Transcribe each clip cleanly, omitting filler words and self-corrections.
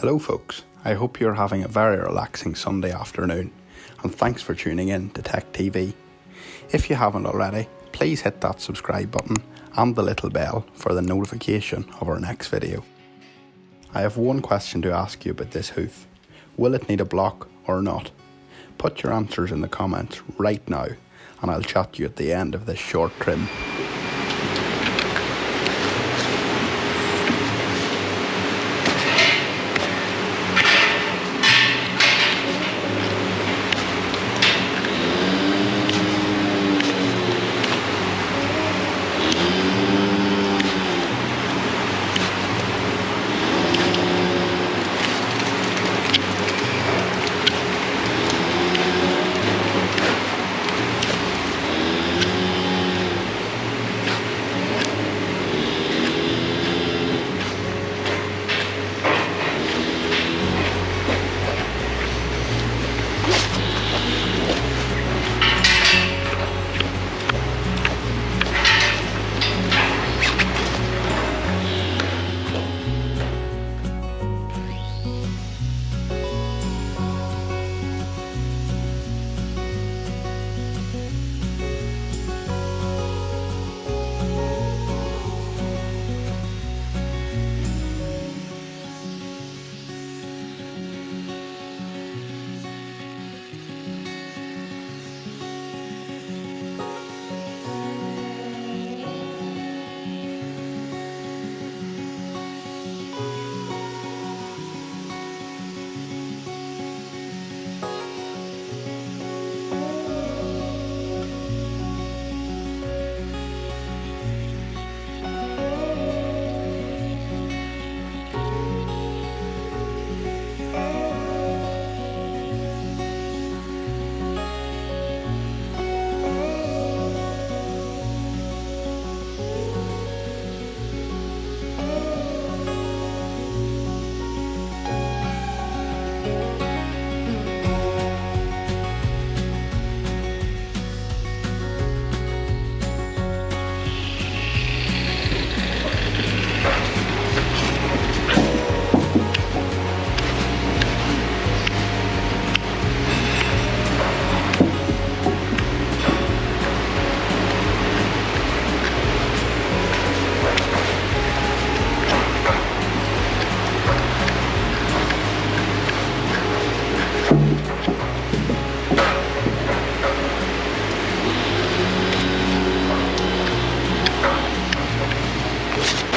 Hello folks, I hope you're having a very relaxing Sunday afternoon, and thanks for tuning in to Tech TV. If you haven't already, please hit that subscribe button and the little bell for the notification of our next video. I have one question to ask you about this hoof. Will it need a block or not? Put your answers in the comments right now, and I'll chat to you at the end of this short trim.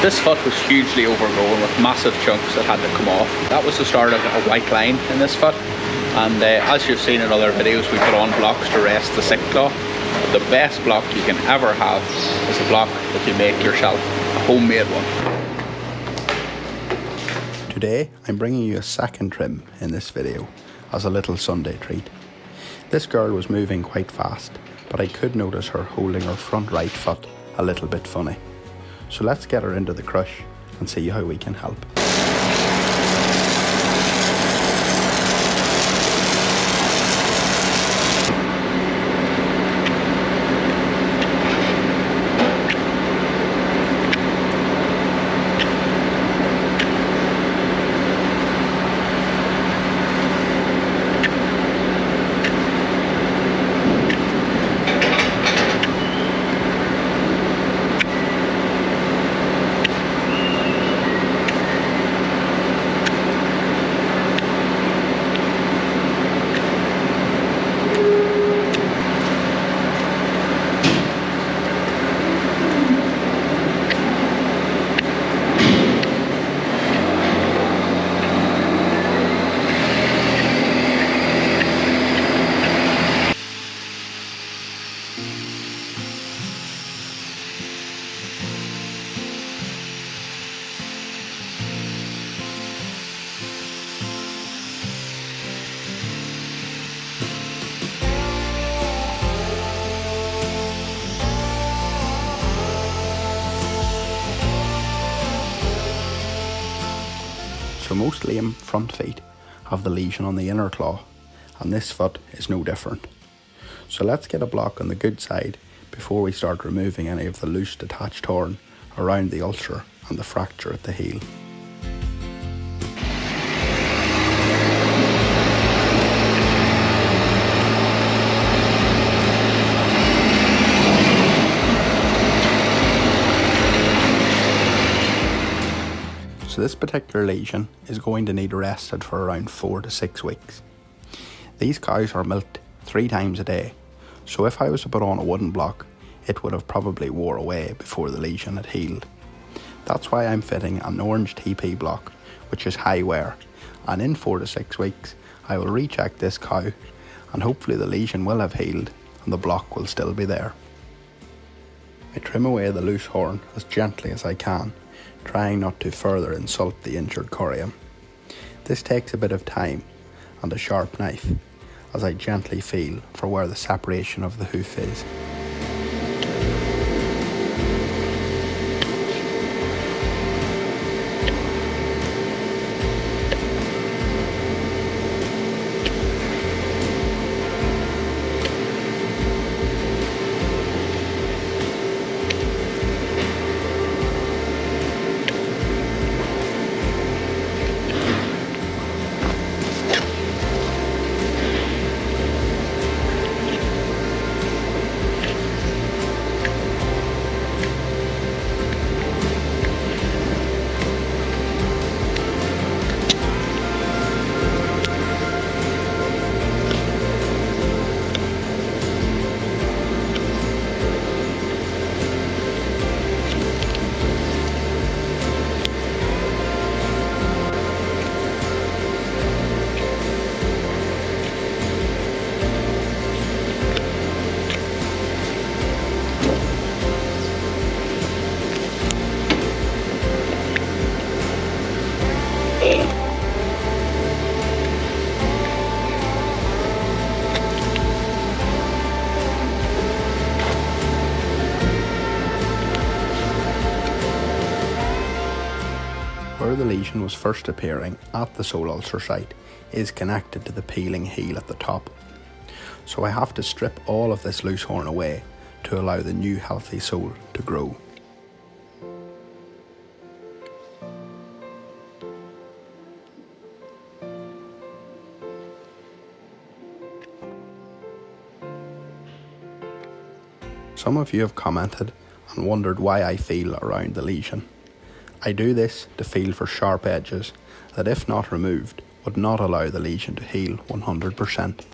This foot was hugely overgrown with massive chunks that had to come off. That was the start of a white line in this foot, and as you've seen in other videos, we put on blocks to rest the sick claw. But the best block you can ever have is a block that you make yourself, a homemade one. Today I'm bringing you a second trim in this video as a little Sunday treat. This girl was moving quite fast, but I could notice her holding her front right foot a little bit funny. So let's get her into the crush and see how we can help. So most lame front feet have the lesion on the inner claw, and this foot is no different. So let's get a block on the good side before we start removing any of the loose detached horn around the ulcer and the fracture at the heel. So this particular lesion is going to need rested for around 4 to 6 weeks. These cows are milked 3 times a day, so if I was to put on a wooden block, it would have probably wore away before the lesion had healed. That's why I'm fitting an orange TP block, which is high wear, and in 4 to 6 weeks I will recheck this cow and hopefully the lesion will have healed and the block will still be there. I trim away the loose horn as gently as I can, trying not to further insult the injured corium. This takes a bit of time and a sharp knife as I gently feel for where the separation of the hoof is. Where the lesion was first appearing at the sole ulcer site is connected to the peeling heel at the top. So I have to strip all of this loose horn away to allow the new healthy sole to grow. Some of you have commented and wondered why I feel around the lesion. I do this to feel for sharp edges that, if not removed, would not allow the lesion to heal 100%.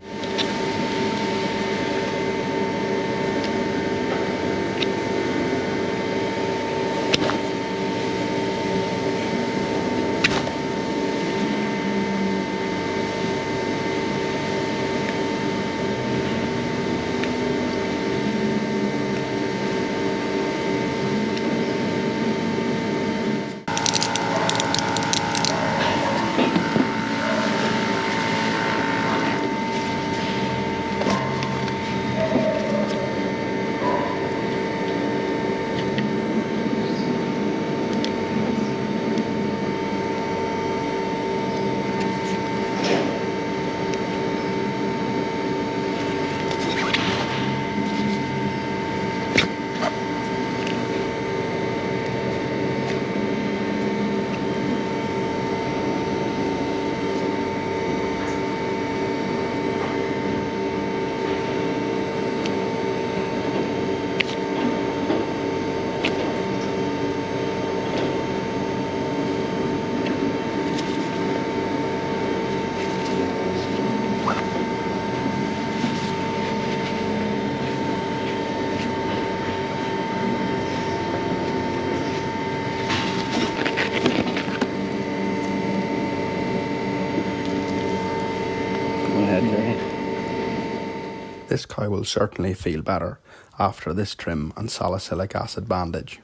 This cow will certainly feel better after this trim and salicylic acid bandage.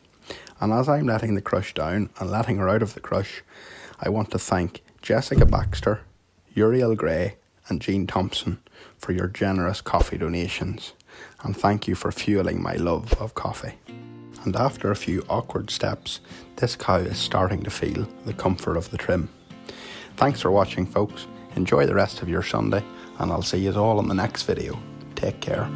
And as I'm letting the crush down and letting her out of the crush, I want to thank Jessica Baxter, Uriel Gray and Jean Thompson for your generous coffee donations, and thank you for fueling my love of coffee. And after a few awkward steps, this cow is starting to feel the comfort of the trim. Thanks for watching, folks. Enjoy the rest of your Sunday, and I'll see you all in the next video. Take care.